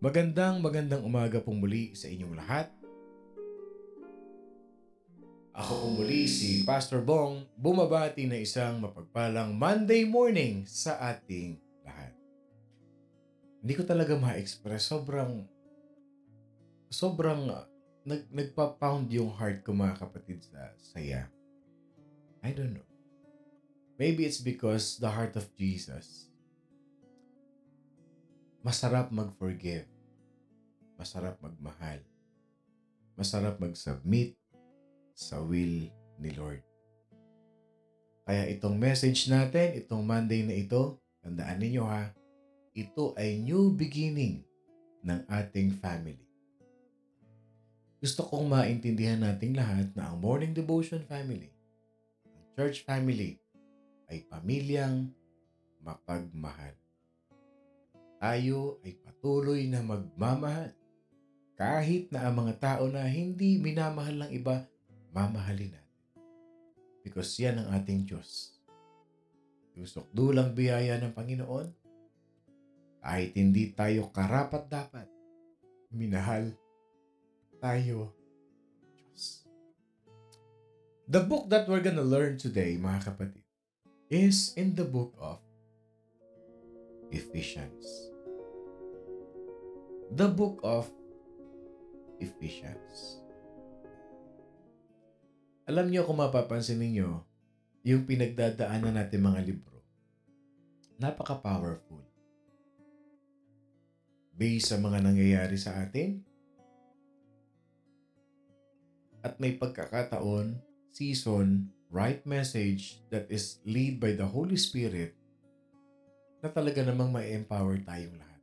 Magandang umaga pong muli sa inyong lahat. Ako po muli si Pastor Bong, bumabati na isang mapagpalang Monday morning sa ating lahat. Hindi ko talaga ma-express, sobrang nagpa-pound yung heart ko mga kapatid sa saya. I don't know. Maybe it's because the heart of Jesus. Masarap mag-forgive. Masarap magmahal. Masarap mag-submit sa will ni Lord. Kaya itong message natin, itong Monday na ito, tandaan ninyo ha, ito ay new beginning ng ating family. Gusto kong maintindihan nating lahat na ang Morning Devotion family, ang church family, ay pamilyang mapagmahal. Tayo ay patuloy na magmamahal. Kahit na ang mga tao na hindi minamahal ng iba, mamahalin natin. Because yan ang ating Diyos. Yung sukdulang biyaya ng Panginoon, kahit hindi tayo karapat-dapat, minahal tayo Diyos. The book that we're gonna learn today, mga kapatid, is in the book of Ephesians. The book of Ephesians. Alam niyo kung mapapansin ninyo, yung pinagdadaanan natin mga libro, napaka-powerful. Based sa mga nangyayari sa atin, at may pagkakataon, season, right message that is lead by the Holy Spirit na talaga namang ma-empower tayong lahat.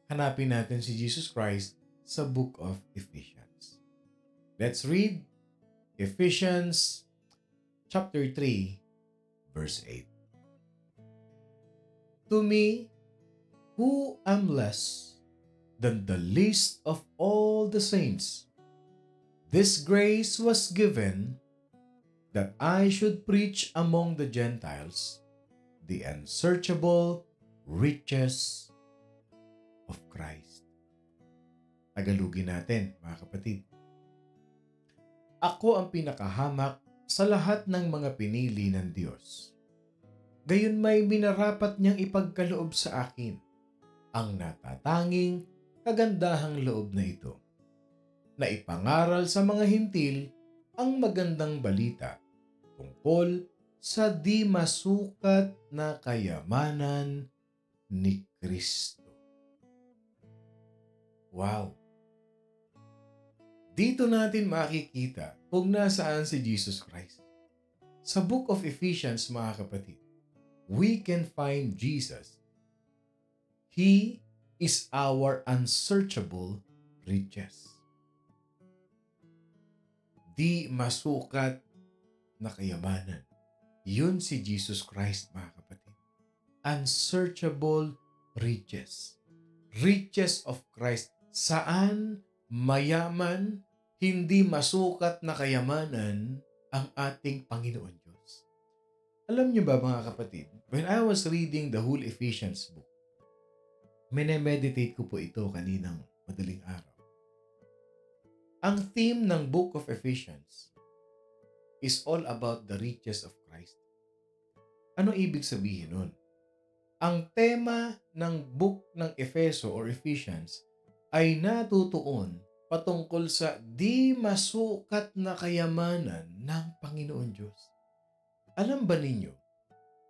Hanapin natin si Jesus Christ sa book of Ephesians. Let's read Ephesians chapter 3, verse 8. To me, who am less than the least of all the saints, this grace was given that I should preach among the Gentiles the unsearchable riches of Christ. Tagalugin natin, mga kapatid. Ako ang pinakahamak sa lahat ng mga pinili ng Diyos. Gayon may minarapat niyang ipagkaloob sa akin ang natatanging kagandahang loob na ito, na ipangaral sa mga hintil ang magandang balita tungkol sa di masukat na kayamanan ni Kristo. Wow! Dito natin makikita kung nasaan si Jesus Christ. Sa book of Ephesians, mga kapatid, we can find Jesus. He is our unsearchable riches. Di masukat na kayamanan. Yun si Jesus Christ, mga kapatid. Unsearchable riches. Riches of Christ. Saan mayaman, hindi masukat na kayamanan ang ating Panginoon Diyos. Alam niyo ba, mga kapatid, when I was reading the whole Ephesians book, minemeditate ko po ito kaninang madaling araw. Ang theme ng book of Ephesians is all about the riches of Christ. Ano ibig sabihin nun? Ang tema ng book ng Efeso or Ephesians ay natutuon patungkol sa di masukat na kayamanan ng Panginoon Diyos. Alam ba ninyo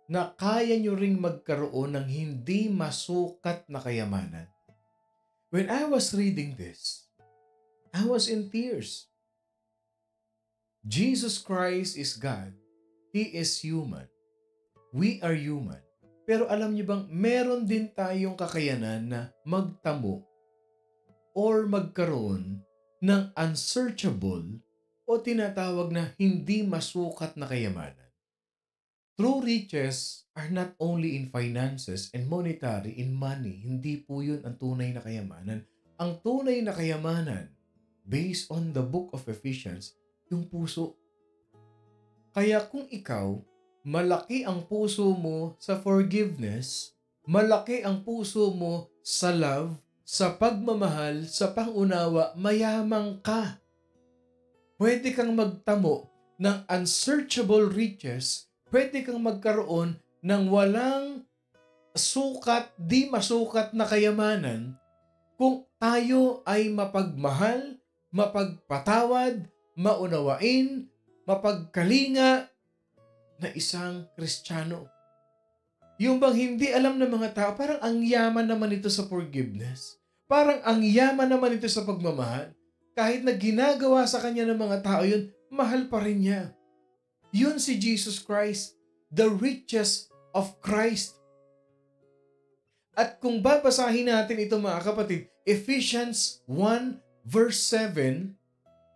na kaya nyo ring magkaroon ng hindi masukat na kayamanan? When I was reading this, I was in tears. Jesus Christ is God. He is human. We are human. Pero alam niyo bang meron din tayong kakayanan na magtamo or magkaroon ng unsearchable o tinatawag na hindi masukat na kayamanan. True riches are not only in finances and monetary, in money. Hindi po yun ang tunay na kayamanan. Ang tunay na kayamanan, based on the book of Ephesians, yung puso. Kaya kung ikaw, malaki ang puso mo sa forgiveness, malaki ang puso mo sa love, sa pagmamahal, sa pangunawa, mayamang ka. Pwede kang magtamo ng unsearchable riches, pwede kang magkaroon ng walang sukat, di masukat na kayamanan kung tayo ay mapagmahal, mapagpatawad, maunawain, mapagkalinga na isang Kristiyano. Yung bang hindi alam ng mga tao, parang ang yaman naman ito sa forgiveness. Parang ang yaman naman ito sa pagmamahal. Kahit na ginagawa sa kanya ng mga tao yun, mahal pa rin niya. Yun si Jesus Christ, the riches of Christ. At kung babasahin natin ito mga kapatid, Ephesians 1 verse 7,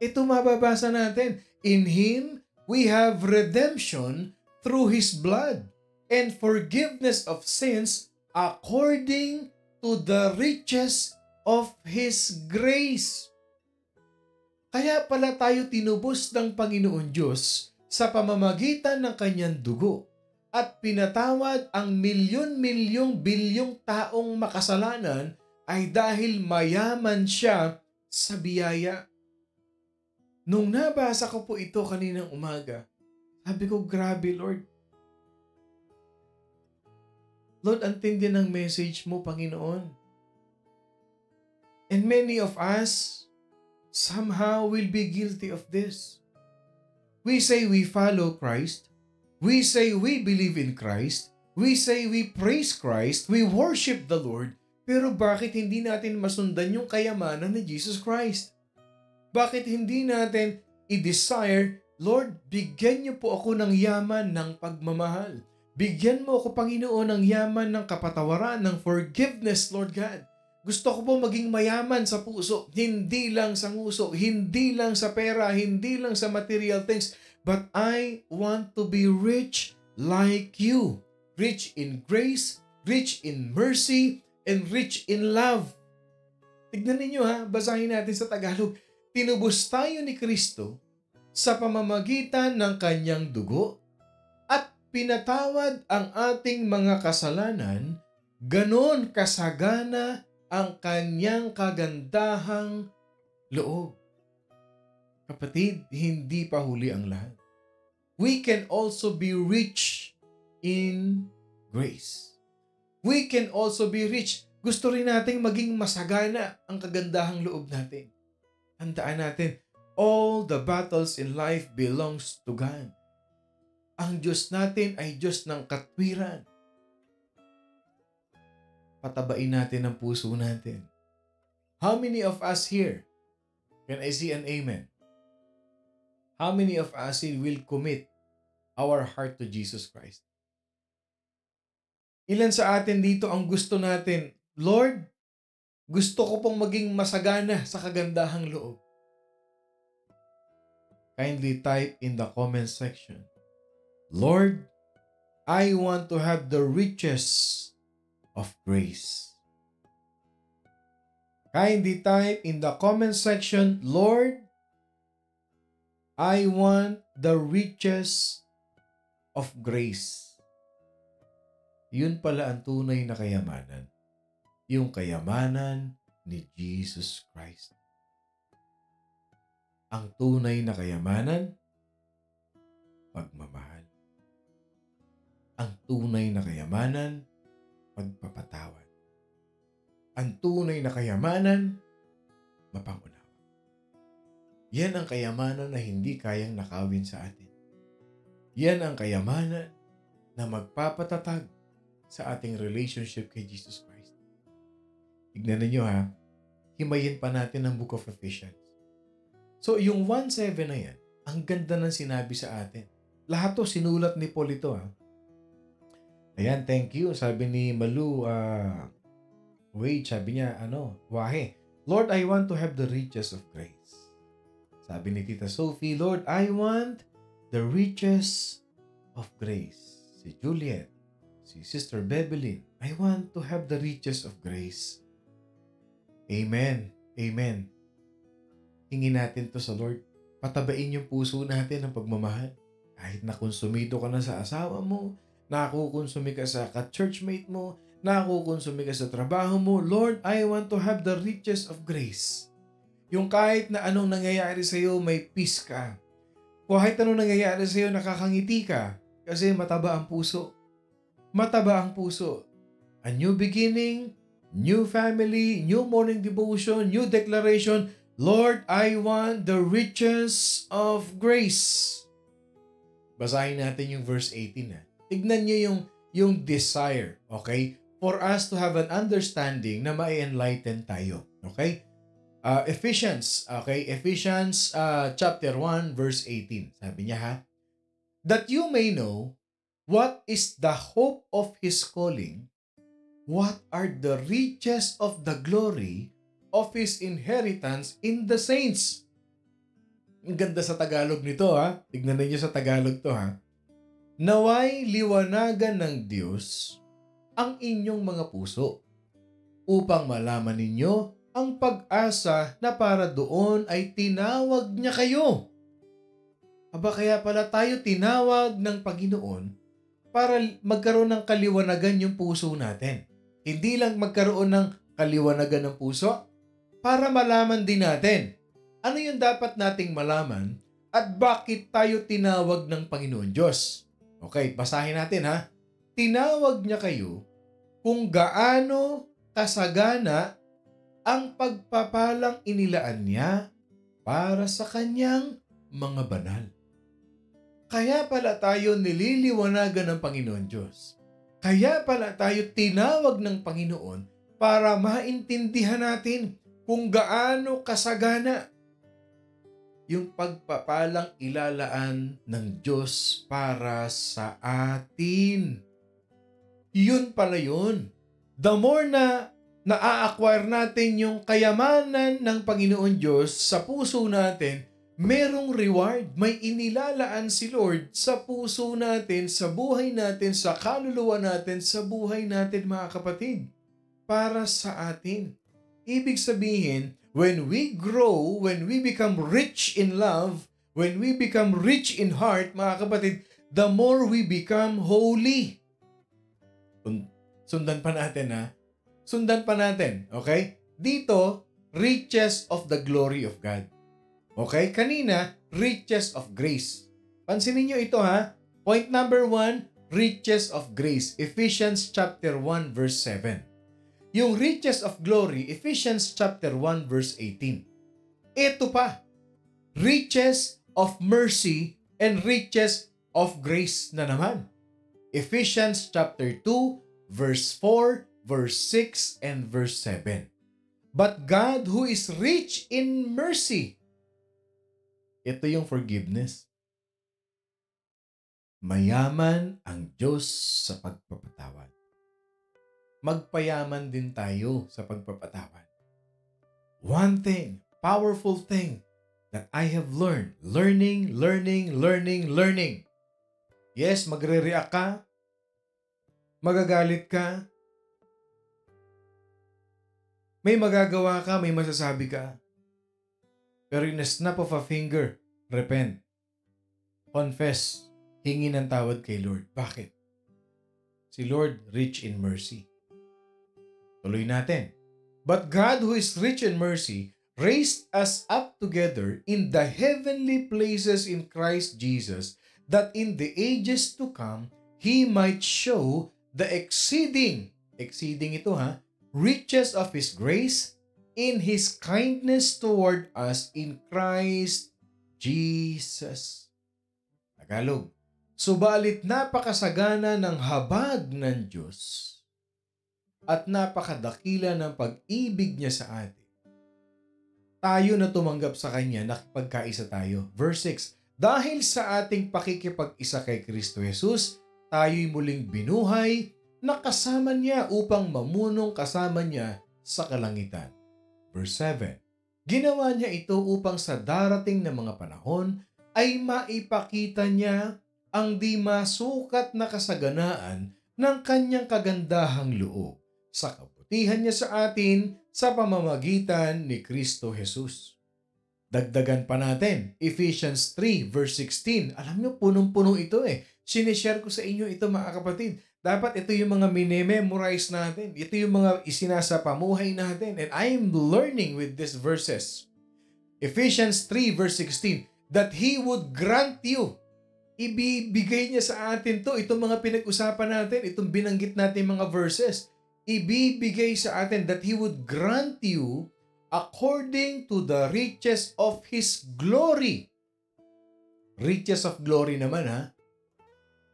ito mababasa natin. In Him, we have redemption through His blood and forgiveness of sins according to the riches of His grace. Kaya pala tayo tinubos ng Panginoon Diyos sa pamamagitan ng Kanyang dugo at pinatawad ang milyon-milyong bilyong taong makasalanan ay dahil mayaman siya sa biyaya. Nung nabasa ko po ito kaninang umaga, sabi ko, grabe Lord. Lord, ang tindi ng message mo, Panginoon. And many of us somehow will be guilty of this. We say we follow Christ. We say we believe in Christ. We say we praise Christ. We worship the Lord. Pero bakit hindi natin masundan yung kayamanan ni Jesus Christ? Bakit hindi natin i-desire, Lord, bigyan niyo po ako ng yaman ng pagmamahal. Bigyan mo ako, Panginoon, ng yaman ng kapatawaran, ng forgiveness, Lord God. Gusto ko po maging mayaman sa puso, hindi lang sa nguso, hindi lang sa pera, hindi lang sa material things, but I want to be rich like you. Rich in grace, rich in mercy, and rich in love. Tignan ninyo ha, basahin natin sa Tagalog. Tinubos tayo ni Kristo sa pamamagitan ng kanyang dugo at pinatawad ang ating mga kasalanan, ganon kasagana ang kanyang kagandahang loob. Kapatid, hindi pa huli ang lahat. We can also be rich in grace. We can also be rich. Gusto rin nating maging masagana ang kagandahang loob natin. Tandaan natin, all the battles in life belongs to God. Ang Diyos natin ay Diyos ng katwiran. Patabain natin ang puso natin. How many of us here, can I see an amen? How many of us here will commit our heart to Jesus Christ? Ilan sa atin dito ang gusto natin, Lord, gusto ko pong maging masagana sa kagandahang loob. Kindly type in the comment section, Lord, I want to have the riches of grace. Kindly type in the comment section, Lord, I want the riches of grace. Yun pala ang tunay na kayamanan. Yung kayamanan ni Jesus Christ. Ang tunay na kayamanan, pagmamahal. Ang tunay na kayamanan, pagpapatawad. Ang tunay na kayamanan, mapangunawa. Yan ang kayamanan na hindi kayang nakawin sa atin. Yan ang kayamanan na magpapatatag sa ating relationship kay Jesus Christ. Tignan ninyo ha, himayin pa natin ang Book of Ephesians. So yung 1:7 na yan, ang ganda ng sinabi sa atin. Lahat to sinulat ni Paul ito ha. Ayan, thank you. Sabi ni Malu, wait, sabi niya, wahe. Lord, I want to have the riches of grace. Sabi ni Tita Sophie, Lord, I want the riches of grace. Si Juliet, si Sister Bebelyn, I want to have the riches of grace. Amen. Amen. Hingin natin to sa Lord. Patabain yung puso natin ng pagmamahal. Kahit nakonsumido ka na sa asawa mo, nakukonsumi ka sa ka-churchmate mo, Nakukonsumi ka sa trabaho mo, Lord, I want to have the riches of grace. Yung kahit na anong nangyayari sa'yo, may peace ka. Kahit anong nangyayari sa'yo, nakakangiti ka. Kasi mataba ang puso. Mataba ang puso. A new beginning, new family, new morning devotion, new declaration. Lord, I want the riches of grace. Basahin natin yung verse 18. Tignan nyo yung desire, okay? For us to have an understanding na ma-enlighten tayo. Okay? Ephesians, okay? Ephesians chapter 1 verse 18. Sabi niya that you may know what is the hope of His calling, what are the riches of the glory of His inheritance in the saints. Ang ganda sa Tagalog nito Tignan niyo sa Tagalog to Naway liwanagan ng Diyos ang inyong mga puso upang malaman ninyo ang pag-asa na para doon ay tinawag niya kayo. Aba kaya pala tayo tinawag ng Panginoon para magkaroon ng kaliwanagan yung puso natin. Hindi lang magkaroon ng kaliwanagan ng puso, para malaman din natin ano yung dapat nating malaman at bakit tayo tinawag ng Panginoon Diyos. Okay, basahin natin Tinawag niya kayo kung gaano kasagana ang pagpapalang inilaan niya para sa kanyang mga banal. Kaya pala tayo nililiwanagan ng Panginoon Diyos. Kaya pala tayo tinawag ng Panginoon para maintindihan natin kung gaano kasagana yung pagpapalang ilalaan ng Diyos para sa atin. Yun pala yun. The more na na-acquire natin yung kayamanan ng Panginoon Diyos sa puso natin, merong reward. May inilalaan si Lord sa puso natin, sa buhay natin, sa kaluluwa natin, sa buhay natin mga kapatid. Para sa atin. Ibig sabihin, when we grow, when we become rich in love, when we become rich in heart, mga kapatid, the more we become holy. Sundan pa natin Sundan pa natin, okay? Dito, riches of the glory of God. Okay? Kanina, riches of grace. Pansinin nyo ito Point number 1, riches of grace. Ephesians chapter 1 verse 7. Yung riches of glory, Ephesians chapter 1 verse 18. Ito pa, riches of mercy and riches of grace na naman. Ephesians chapter 2 verse 4, verse 6, and verse 7. But God who is rich in mercy. Ito yung forgiveness. Mayaman ang Diyos sa pagpapatawad. Magpayaman din tayo sa pagpapatawad. One thing, powerful thing that I have learned. Learning. Yes, magre-react ka. Magagalit ka. May magagawa ka, may masasabi ka. Pero in a snap of a finger, repent. Confess. Hingi ng tawad kay Lord. Bakit? Si Lord rich in mercy. Tuloy natin. But God who is rich in mercy raised us up together in the heavenly places in Christ Jesus, that in the ages to come, He might show the exceeding ito riches of His grace in His kindness toward us in Christ Jesus. Tagalog. Subalit napakasagana ng habag ng Diyos at napakadakila ng pag-ibig niya sa atin. Tayo na tumanggap sa Kanya, nakipagkaisa tayo. Verse 6, dahil sa ating pakikipag-isa kay Kristo Jesus, tayo'y muling binuhay na kasama niya upang mamunong kasama niya sa kalangitan. Verse 7, ginawa niya ito upang sa darating na mga panahon ay maipakita niya ang di masukat na kasaganaan ng kanyang kagandahang loob sa kabutihan niya sa atin sa pamamagitan ni Kristo Jesus. Dagdagan pa natin, Ephesians 3 verse 16. Alam niyo, punong-puno ito Sinishare ko sa inyo ito mga kapatid. Dapat ito yung mga minememorize natin. Ito yung mga isinasapamuhay natin. And I'm learning with these verses. Ephesians 3 verse 16, that He would grant you. Ibibigay niya sa atin to. Itong mga pinag-usapan natin, itong binanggit natin mga verses. Ibibigay sa atin that He would grant you according to the riches of His glory. Riches of glory naman ha.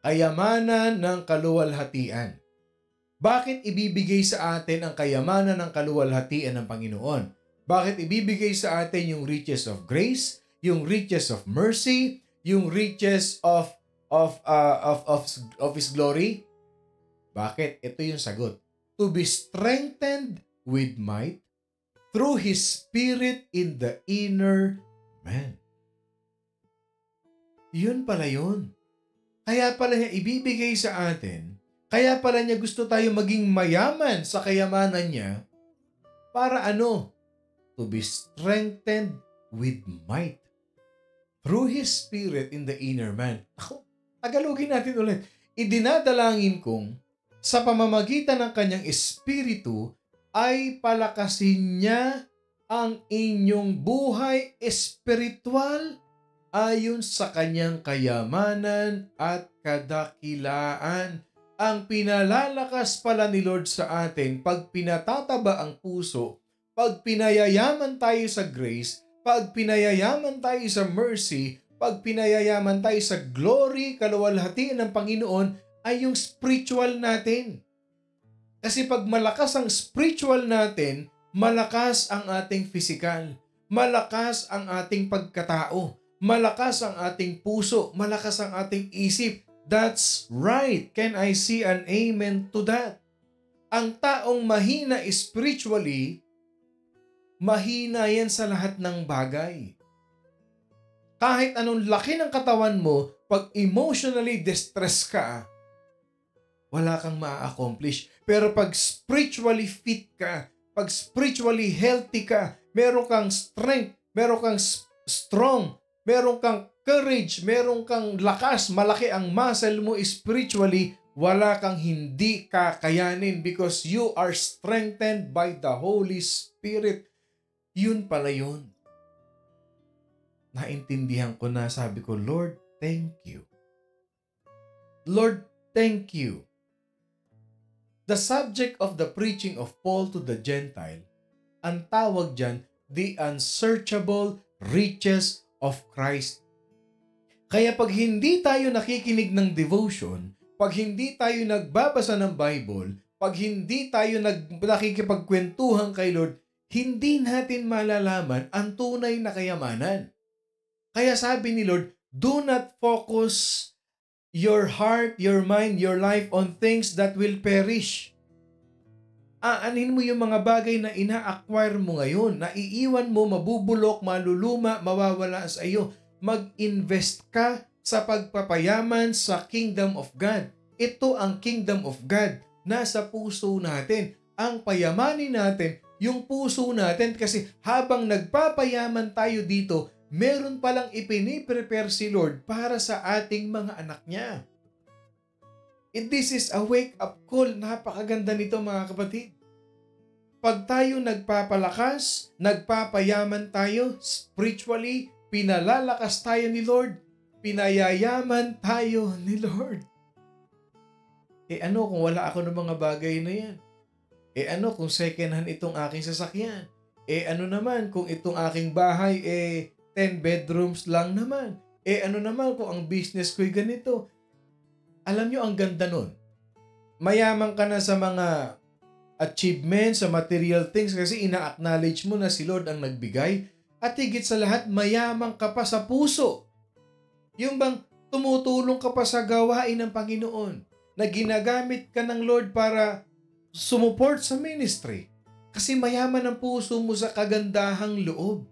Kayamanan ng kaluwalhatian. Bakit ibibigay sa atin ang kayamanan ng kaluwalhatian ng Panginoon? Bakit ibibigay sa atin yung riches of grace, yung riches of mercy, yung riches of His glory? Bakit? Ito yung sagot. To be strengthened with might through His Spirit in the inner man. Yun pala yun. Kaya pala niya ibibigay sa atin, kaya pala niya gusto tayo maging mayaman sa kayamanan niya, para ano? To be strengthened with might through His Spirit in the inner man. Ako, tagalogin natin ulit. Idinadalangin kong sa pamamagitan ng kanyang Espiritu ay palakasin niya ang inyong buhay espiritual ayon sa kanyang kayamanan at kadakilaan. Ang pinalalakas pala ni Lord sa atin pag pinatataba ang puso, pag pinayayaman tayo sa grace, pag pinayayaman tayo sa mercy, pag pinayayaman tayo sa glory, kaluwalhatian ng Panginoon, ay yung spiritual natin. Kasi pag malakas ang spiritual natin, malakas ang ating physical, malakas ang ating pagkatao, malakas ang ating puso, malakas ang ating isip. That's right. Can I see an amen to that? Ang taong mahina spiritually, mahina yan sa lahat ng bagay. Kahit anong laki ng katawan mo, pag emotionally distressed ka, wala kang ma-accomplish. Pero pag spiritually fit ka, pag spiritually healthy ka, meron kang strength, meron kang strong, meron kang courage, meron kang lakas, malaki ang muscle mo spiritually, wala kang hindi kakayanin because you are strengthened by the Holy Spirit. Yun pala yun. Naintindihan ko na, sabi ko, Lord, thank you. Lord, thank you. The subject of the preaching of Paul to the Gentile, ang tawag dyan, the unsearchable riches of Christ. Kaya pag hindi tayo nakikinig ng devotion, pag hindi tayo nagbabasa ng Bible, pag hindi tayo nakikipagkwentuhan kay Lord, hindi natin malalaman ang tunay na kayamanan. Kaya sabi ni Lord, do not focus your heart, your mind, your life on things that will perish. Aanin mo yung mga bagay na ina-acquire mo ngayon, naiiwan mo, mabubulok, maluluma, mawawala sa iyo. Mag-invest ka sa pagpapayaman sa Kingdom of God. Ito ang Kingdom of God. Nasa puso natin. Ang payamanin natin, yung puso natin, kasi habang nagpapayaman tayo dito, meron palang ipiniprepare si Lord para sa ating mga anak niya. And this is a wake-up call. Napakaganda nito mga kapatid. Pag tayo nagpapalakas, nagpapayaman tayo spiritually, pinalalakas tayo ni Lord, pinayayaman tayo ni Lord. Ano kung wala ako ng mga bagay na yan? Ano kung second hand itong aking sasakyan? Ano naman kung itong aking bahay 10 bedrooms lang naman? Ano naman kung ang business ko'y ganito? Alam nyo, ang ganda nun. Mayaman ka na sa mga achievements, sa material things kasi ina-acknowledge mo na si Lord ang nagbigay. At higit sa lahat, mayaman ka pa sa puso. Yung bang tumutulong ka pa sa gawain ng Panginoon na ginagamit ka ng Lord para sumuport sa ministry. Kasi mayaman ang puso mo sa kagandahang loob.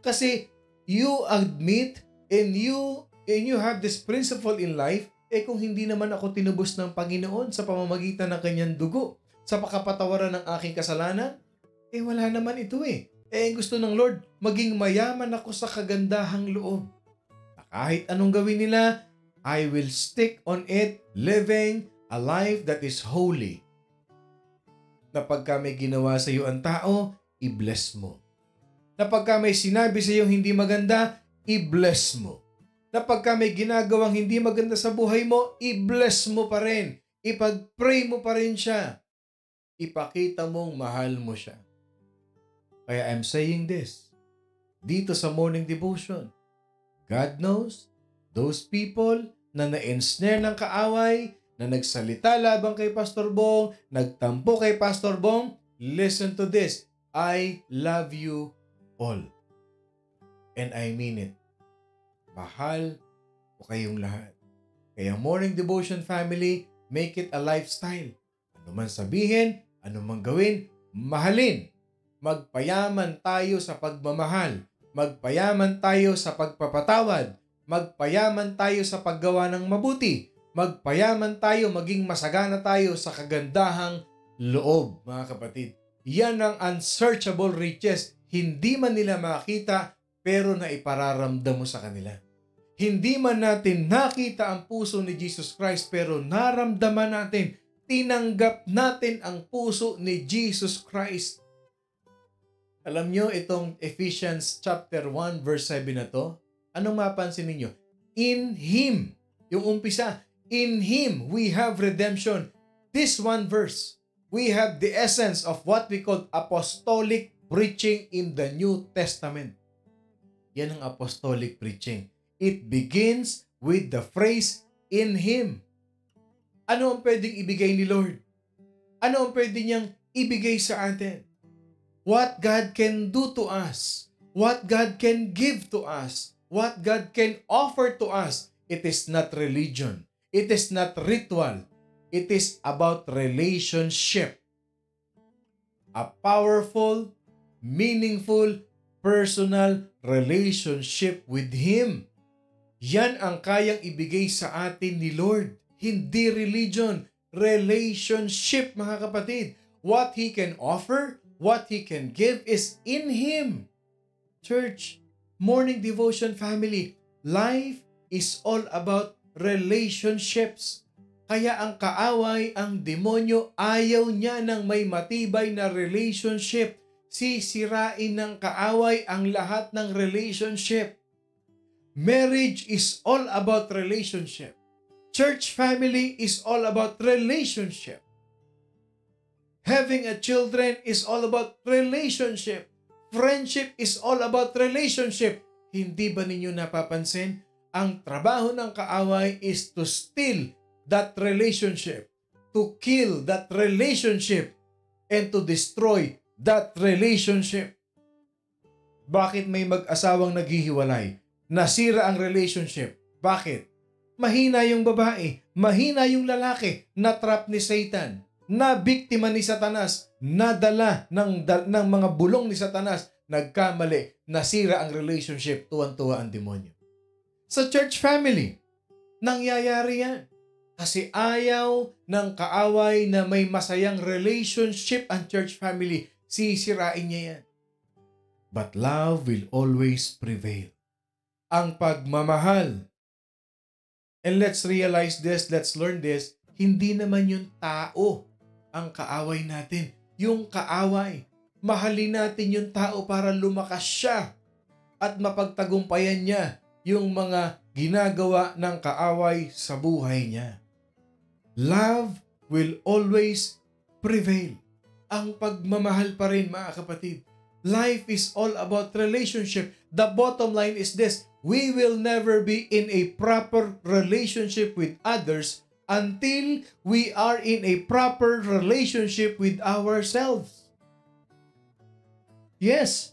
Kasi you admit and you have this principle in life, kung hindi naman ako tinubos ng Panginoon sa pamamagitan ng kanyang dugo, sa pakapatawaran ng aking kasalanan, wala naman ito gusto ng Lord, maging mayaman ako sa kagandahang loob. Kahit anong gawin nila, I will stick on it, living a life that is holy. Na pagka may ginawa sa iyo ang tao, i-bless mo. Na pagka may sinabi sa iyo hindi maganda, i-bless mo. Na pagka may ginagawang hindi maganda sa buhay mo, i-bless mo pa rin. Ipag-pray mo pa rin siya. Ipakita mong mahal mo siya. Kaya I'm saying this, dito sa morning devotion, God knows those people na na-ensnare ng kaaway, na nagsalita labang kay Pastor Bong, nagtampo kay Pastor Bong, listen to this, I love you all. And I mean it. Mahal ko kayong lahat. Kaya morning devotion family, make it a lifestyle. Ano man sabihin, ano man gawin, mahalin. Magpayaman tayo sa pagmamahal. Magpayaman tayo sa pagpapatawad. Magpayaman tayo sa paggawa ng mabuti. Magpayaman tayo, maging masagana tayo sa kagandahang loob, mga kapatid. Yan ang unsearchable riches. Hindi man nila makita, pero naipararamdam mo sa kanila. Hindi man natin nakita ang puso ni Jesus Christ, pero naramdaman natin, tinanggap natin ang puso ni Jesus Christ. Alam nyo, itong Ephesians chapter 1 verse 7 na to, anong mapansin ninyo? In Him, yung umpisa, in Him we have redemption. This one verse, we have the essence of what we call apostolic preaching in the New Testament. Yan ang apostolic preaching. It begins with the phrase, in Him. Ano ang pwedeng ibigay ni Lord? Ano ang pwede niyang ibigay sa atin? What God can do to us, what God can give to us, what God can offer to us. It is not religion. It is not ritual. It is about relationship. A powerful, meaningful, personal relationship with Him. Yan ang kayang ibigay sa atin ni Lord. Hindi religion, relationship, mga kapatid. What He can offer, what He can give is in Him. Church, morning devotion family, life is all about relationships. Kaya ang kaaway, ang demonyo, ayaw niya ng may matibay na relationship. Sisirain ng kaaway ang lahat ng relationship. Marriage is all about relationship. Church family is all about relationship. Having a children is all about relationship. Friendship is all about relationship. Hindi ba ninyo napapansin? Ang trabaho ng kaaway is to steal that relationship, to kill that relationship, and to destroy that relationship. Bakit may mag-asawang naghihiwalay? Nasira ang relationship. Bakit? Mahina yung babae, mahina yung lalaki, na-trap ni Satan, na biktima ni Satanas, nadala ng mga bulong ni Satanas, nagkamali, nasira ang relationship, tuwan-tuwa ang demonyo. Sa church family, nangyayari yan. Kasi ayaw ng kaaway na may masayang relationship ang church family, sisirain niya yan. But love will always prevail. Ang pagmamahal. And let's realize this, let's learn this, hindi naman yung tao ang kaaway natin. Yung kaaway, mahalin natin yung tao para lumakas siya at mapagtagumpayan niya yung mga ginagawa ng kaaway sa buhay niya. Love will always prevail. Ang pagmamahal pa rin, mga kapatid. Life is all about relationship. The bottom line is this, we will never be in a proper relationship with others until we are in a proper relationship with ourselves. Yes.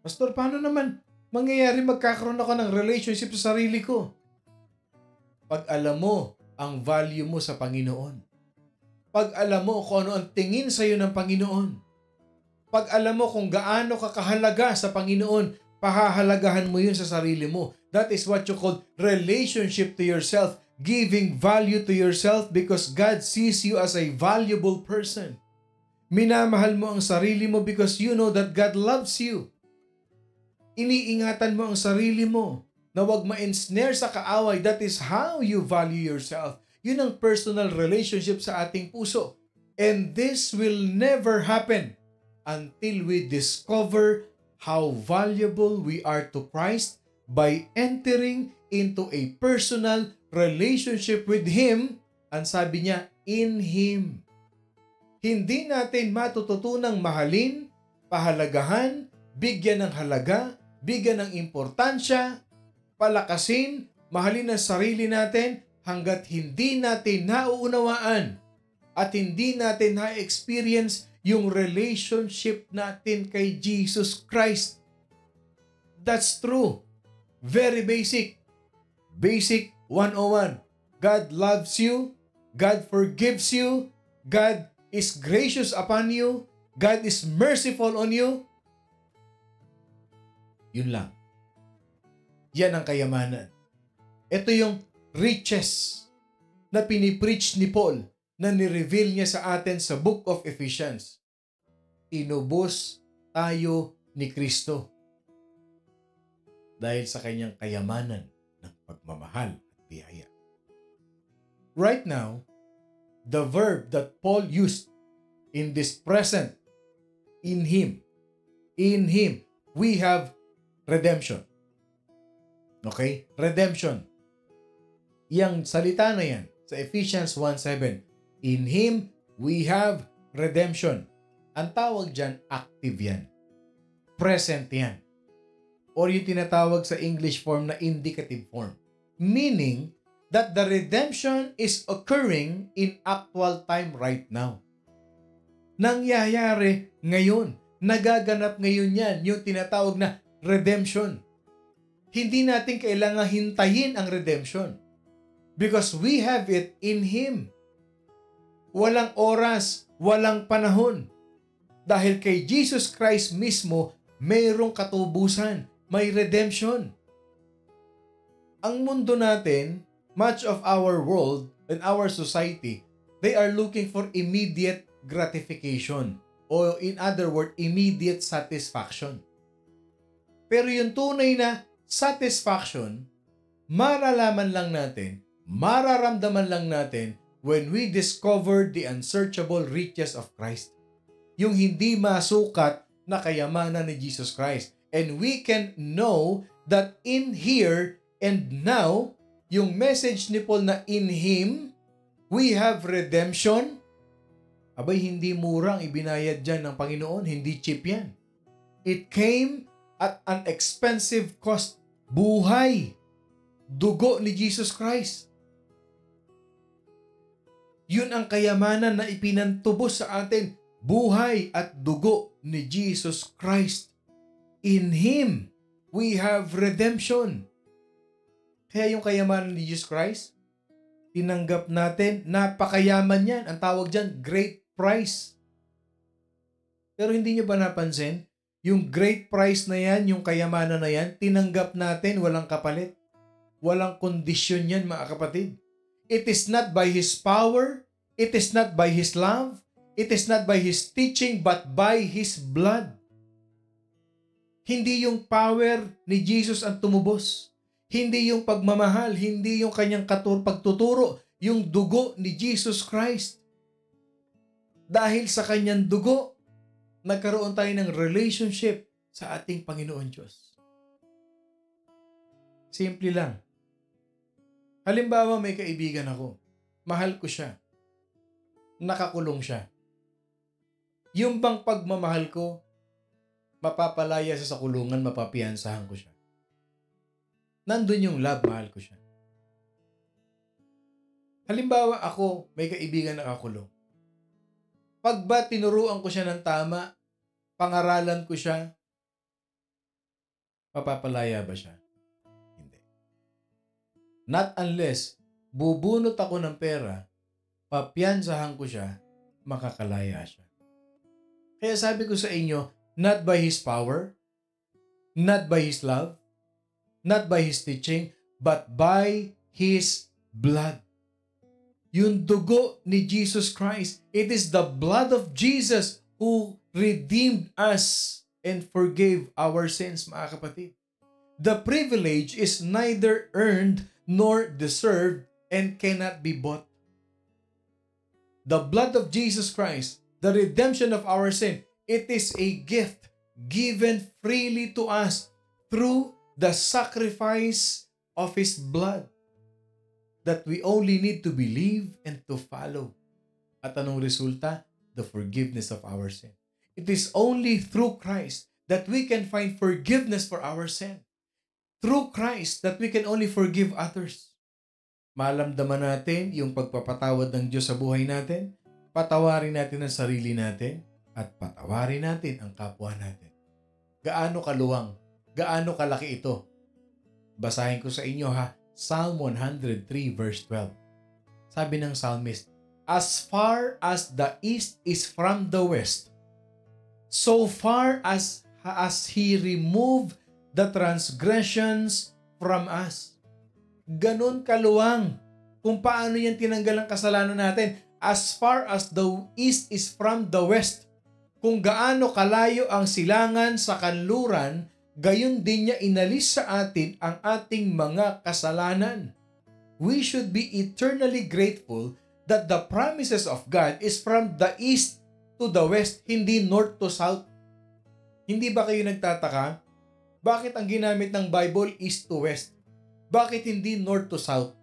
Pastor, paano naman mangyayari magkakaroon ako ng relationship sa sarili ko? Pag alam mo ang value mo sa Panginoon. Pag alam mo kung ano ang tingin sa iyo ng Panginoon. Pag alam mo kung gaano ka kahalaga sa Panginoon, pahahalagahan mo yun sa sarili mo. That is what you call relationship to yourself. Giving value to yourself because God sees you as a valuable person. Minamahal mo ang sarili mo because you know that God loves you. Iniingatan mo ang sarili mo na wag ma-ensnare sa kaaway. That is how you value yourself. Yun ang personal relationship sa ating puso. And this will never happen until we discover how valuable we are to Christ by entering into a personal relationship with Him. Ang sabi niya, in Him. Hindi natin matututunang mahalin, pahalagahan, bigyan ng halaga, bigyan ng importansya, palakasin, mahalin ang sarili natin hanggat hindi natin nauunawaan at hindi natin na-experience yung relationship natin kay Jesus Christ. That's true. Very basic. Basic 101. God loves you. God forgives you. God is gracious upon you. God is merciful on you. Yun lang. Yan ang kayamanan. Ito yung riches na pinipreach ni Paul na ni-reveal niya sa atin sa Book of Ephesians. Inubos tayo ni Kristo dahil sa kanyang kayamanan ng pagmamahal at biyaya. Right now, the verb that Paul used in this present, in Him, we have redemption. Okay? Redemption. Yang salita na yan sa Ephesians 1:7. In Him, we have redemption. Ang tawag dyan, active yan. Present yan. Or yung tinatawag sa English form na indicative form. Meaning that the redemption is occurring in actual time right now. Nangyayari ngayon. Nagaganap ngayon yan. Yung tinatawag na redemption. Hindi natin kailangan hintayin ang redemption. Because we have it in Him. Walang oras, walang panahon. Dahil kay Jesus Christ mismo, mayroong katubusan, may redemption. Ang mundo natin, much of our world and our society, they are looking for immediate gratification. O in other words, immediate satisfaction. Pero yung tunay na satisfaction, maralaman lang natin, mararamdaman lang natin when we discover the unsearchable riches of Christ. Yung hindi masukat na kayamanan ni Jesus Christ. And we can know that in here and now, yung message ni Paul na in Him, we have redemption. Abay, hindi murang ibinayad dyan ng Panginoon. Hindi cheap yan. It came at an expensive cost. Buhay. Dugo ni Jesus Christ. Yun ang kayamanan na ipinantubos sa atin. Buhay at dugo ni Jesus Christ. In Him, we have redemption. Kaya yung kayamanan ni Jesus Christ, tinanggap natin, napakayaman yan. Ang tawag dyan, great price. Pero hindi nyo ba napansin? Yung great price na yan, yung kayamanan na yan, tinanggap natin, walang kapalit. Walang kondisyon yan, mga kapatid. It is not by His power, it is not by His love, it is not by His teaching, but by His blood. Hindi yung power ni Jesus ang tumubos. Hindi yung pagmamahal, hindi yung kanyang pagtuturo, yung dugo ni Jesus Christ. Dahil sa kanyang dugo, nagkaroon tayo ng relationship sa ating Panginoon Diyos. Simple lang. Halimbawa, may kaibigan ako. Mahal ko siya. Nakakulong siya. Yung bang pagmamahal ko, mapapalaya siya sa kulungan, mapapiyansahan ko siya. Nandun yung love, mahal ko siya. Halimbawa, ako, may kaibigan na nakakulong. Pag ba tinuruan ko siya ng tama, pangaralan ko siya, mapapalaya ba siya? Hindi. Not unless bubunot ako ng pera, papiyansahan ko siya, makakalaya siya. Kaya sabi ko sa inyo, not by His power, not by His love, not by His teaching, but by His blood. Yung dugo ni Jesus Christ. It is the blood of Jesus who redeemed us and forgave our sins, mga kapatid. The privilege is neither earned nor deserved and cannot be bought. The blood of Jesus Christ, the redemption of our sin, it is a gift given freely to us through the sacrifice of His blood that we only need to believe and to follow. At anong resulta? The forgiveness of our sin. It is only through Christ that we can find forgiveness for our sin. Through Christ that we can only forgive others. Malamdaman natin yung pagpapatawad ng Diyos sa buhay natin, patawarin natin ang sarili natin, at patawarin natin ang kapwa natin. Gaano kaluwang, gaano kalaki ito? Basahin ko sa inyo ha, Psalm 103 verse 12. Sabi ng psalmist, as far as the east is from the west, so far as He removed the transgressions from us. Ganon kaluwang kung paano yan tinanggal ang kasalanan natin. As far as the east is from the west, kung gaano kalayo ang silangan sa kanluran, gayon din niya inalis sa atin ang ating mga kasalanan. We should be eternally grateful that the promises of God is from the east to the west, hindi north to south. Hindi ba kayo nagtataka? Bakit ang ginamit ng Bible east to west? Bakit hindi north to south?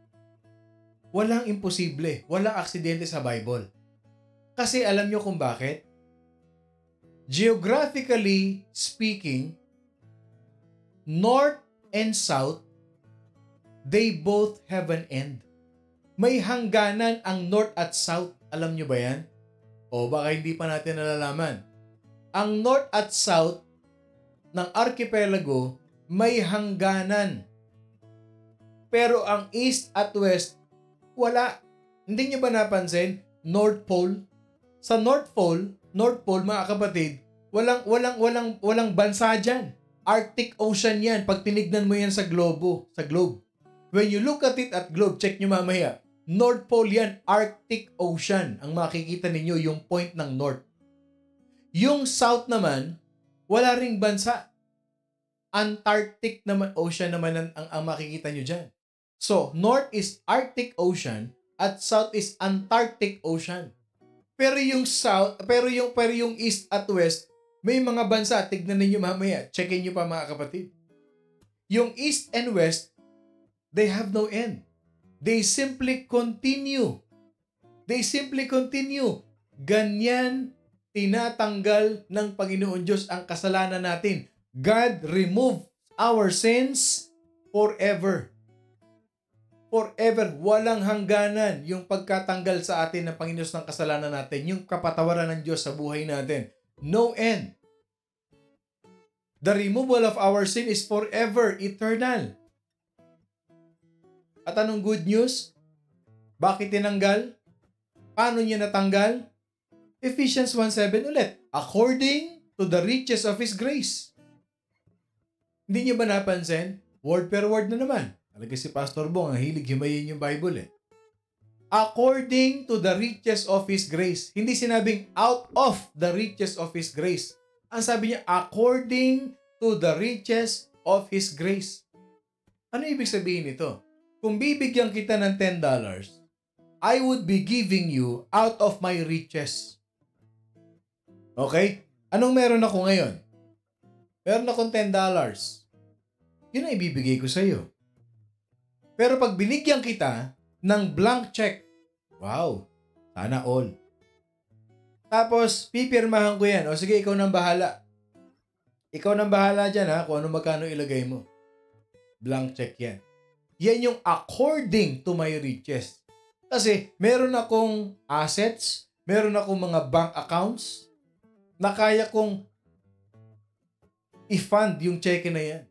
Walang imposible, walang aksidente sa Bible. Kasi alam nyo kung bakit? Geographically speaking, north and south, they both have an end. May hangganan ang north at south. Alam nyo ba yan? O baka hindi pa natin nalalaman. Ang north at south ng archipelago may hangganan. Pero ang east at west, wala. Hindi nyo ba napansin? North Pole. Sa North Pole mga kapatid, walang bansa dyan. Arctic Ocean yan. Pag tinignan mo yan sa globe. When you look at it at globe, check nyo mamaya. North Pole yan, Arctic Ocean. Ang makikita ninyo, yung point ng north. Yung south naman, wala ring bansa. Antarctic naman, ocean naman ang makikita nyo dyan. So, north is Arctic Ocean at south is Antarctic Ocean. Pero yung east at west, may mga bansa. Tignan ninyo mamaya. Checkin nyo pa mga kapatid. Yung east and west, they have no end. They simply continue. Ganyan tinatanggal ng Panginoon Diyos ang kasalanan natin. God removed our sins forever. Forever. Walang hangganan yung pagkatanggal sa atin ng Panginoon ng kasalanan natin. Yung kapatawaran ng Diyos sa buhay natin. No end. The removal of our sin is forever, eternal. At anong good news? Bakit tinanggal? Paano niya natanggal? Ephesians 1:7 ulit. According to the riches of His grace. Hindi niyo ba napansin? Word per word na naman. Talaga si Pastor Bong, ang hilig himayin yung Bible eh. According to the riches of His grace. Hindi sinabing out of the riches of His grace. Ang sabi niya, according to the riches of His grace. Ano ibig sabihin nito? Kung bibigyan kita ng $10, I would be giving you out of my riches. Okay? Anong meron ako ngayon? Meron akong $10. Yun ang ibibigay ko sa iyo. Pero pag binigyan kita ng blank check, wow, sana all. Tapos, pipirmahan ko yan. O sige, ikaw nang bahala. Ikaw nang bahala dyan ha, kung ano magkano ilagay mo. Blank check yan. Yan yung according to my riches. Kasi meron akong assets, meron akong mga bank accounts na kaya kong i-fund yung cheque na yan.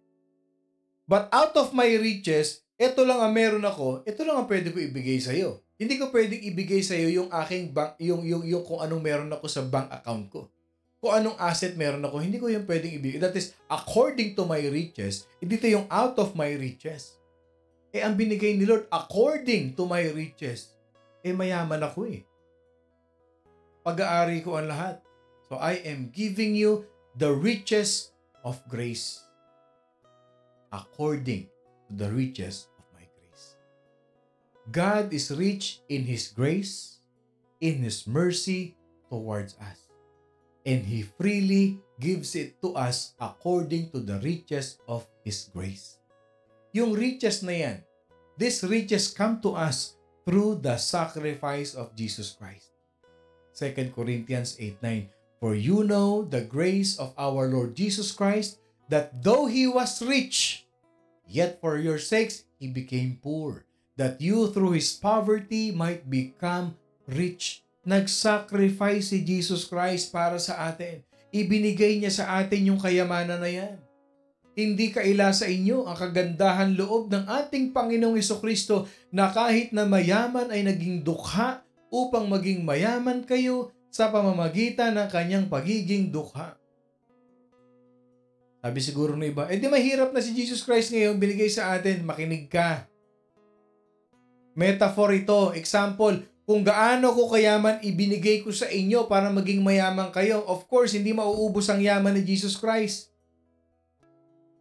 But out of my riches, ito lang ang meron ako, ito lang ang pwede ko ibigay sa iyo. Hindi ko pwedeng ibigay sa iyo yung aking bank, yung kung anong meron ako sa bank account ko. Kung anong asset meron ako, hindi ko yung pwedeng ibigay. That is according to my riches. Hindi ito yung out of my riches. Ang binigay ni Lord, according to my riches, mayaman ako eh. Pag-aari ko ang lahat. So, I am giving you the riches of grace. according to the riches of my grace. God is rich in His grace, in His mercy towards us. And He freely gives it to us according to the riches of His grace. Yung riches na yan, these riches come to us through the sacrifice of Jesus Christ. 2 Corinthians 8:9. For you know the grace of our Lord Jesus Christ, that though He was rich, yet for your sakes He became poor, that you through His poverty might become rich. Nag-sacrifice si Jesus Christ para sa atin. Ibinigay niya sa atin yung kayamanan na yan. Hindi kaila sa inyo ang kagandahan loob ng ating Panginoong Hesukristo na kahit na mayaman ay naging dukha upang maging mayaman kayo sa pamamagitan ng kanyang pagiging dukha. Sabi siguro ng iba, di mahirap na si Jesus Christ ngayon binigay sa atin. Makinig ka. Metaphor ito, example, kung gaano ko kayaman ibinigay ko sa inyo para maging mayaman kayo. Of course, hindi mauubos ang yaman ni Jesus Christ.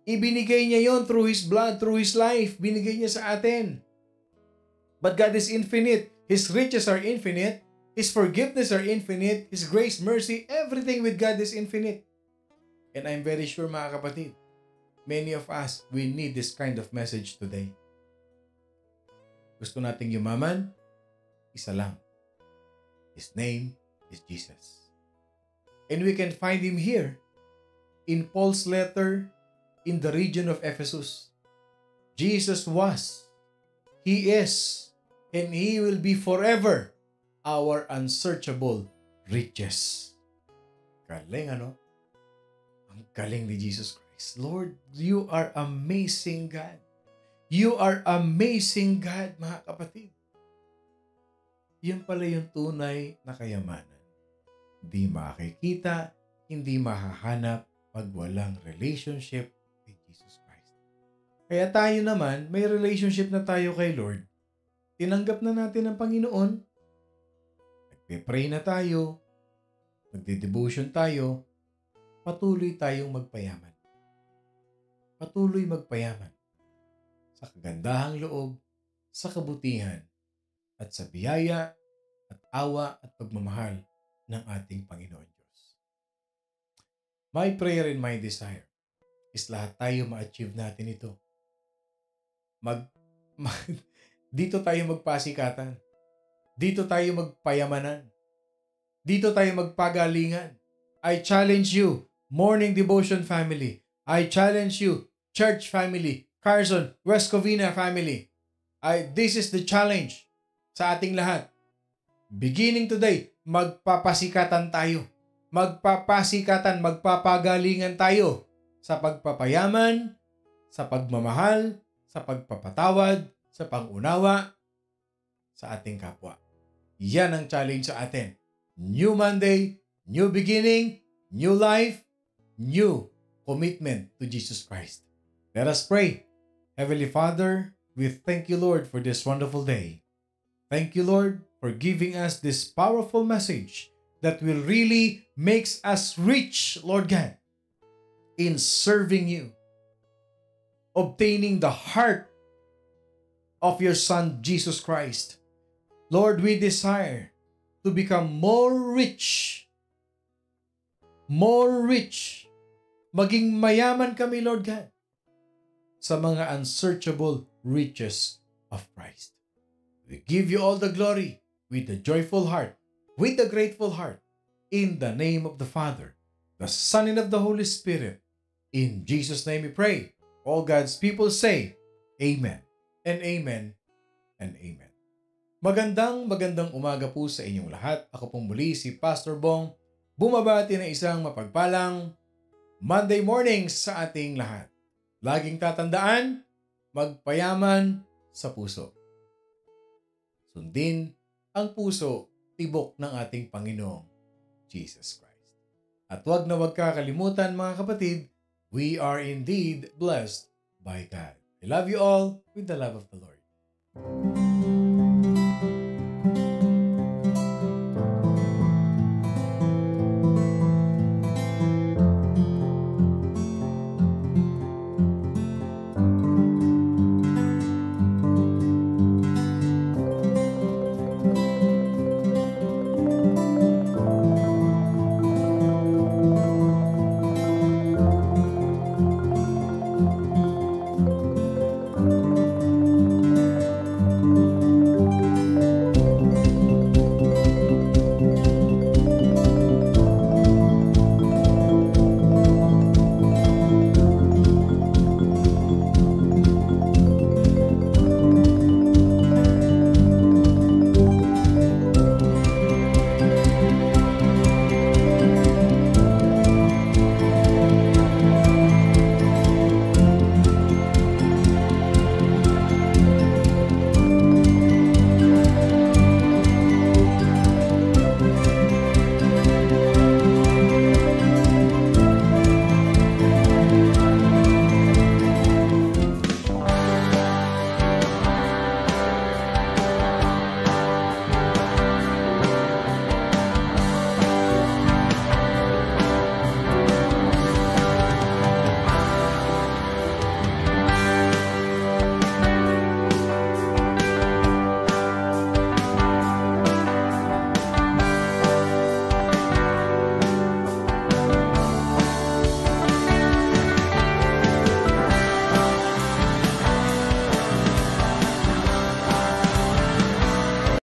Ibinigay niya yon through His blood, through His life. Binigay niya sa atin. But God is infinite. His riches are infinite. His forgiveness are infinite. His grace, mercy, everything with God is infinite. And I'm very sure, mga kapatid, many of us, we need this kind of message today. Gusto nating yumaman? Isa lang. His name is Jesus. And we can find Him here in Paul's letter in the region of Ephesus. Jesus was, He is, and He will be forever our unsearchable riches. Galing, ano? Ang galing ni Jesus Christ. Lord, You are amazing God. You are amazing God, mga kapatid. Yan pala yung tunay na kayamanan. Hindi makikita, hindi mahahanap pag walang relationship kay Jesus Christ. Kaya tayo naman, may relationship na tayo kay Lord. Tinanggap na natin ang Panginoon. Nagpe-pray na tayo. Nagde-devotion tayo. Patuloy tayong magpayaman. Patuloy magpayaman. Sa kagandahang loob, sa kabutihan, at sa biyaya, at awa, at pagmamahal ng ating Panginoon Diyos. My prayer and my desire is lahat tayo ma-achieve natin ito. Dito tayo magpasikatan. Dito tayo magpayamanan. Dito tayo magpagalingan. I challenge you, Morning Devotion family. I challenge you, Church family, Carson, West Covina family. This is the challenge sa ating lahat. Beginning today, magpapasikatan tayo. Magpapasikatan, magpapagalingan tayo sa pagpapayaman, sa pagmamahal, sa pagpapatawad, sa pangunawa sa ating kapwa. Yan ang challenge sa atin. New Monday, new beginning, new life, new commitment to Jesus Christ. Let us pray. Heavenly Father, we thank You, Lord, for this wonderful day. Thank You, Lord, for giving us this powerful message that will really makes us rich, Lord God, in serving You, obtaining the heart of Your Son, Jesus Christ. Lord, we desire to become more rich, maging mayaman kami, Lord God, sa mga unsearchable riches of Christ. We give You all the glory with a joyful heart, with a grateful heart, in the name of the Father, the Son, and of the Holy Spirit. In Jesus' name we pray. All God's people say, Amen, and Amen, and Amen. Magandang umaga po sa inyong lahat. Ako pong muli si Pastor Bong, bumabati ng isang mapagpalang Monday morning sa ating lahat. Laging tatandaan, magpayaman sa puso. Sundin ang puso, tibok ng ating Panginoong Jesus Christ. At huwag kakalimutan, mga kapatid, we are indeed blessed by God. I love you all with the love of the Lord.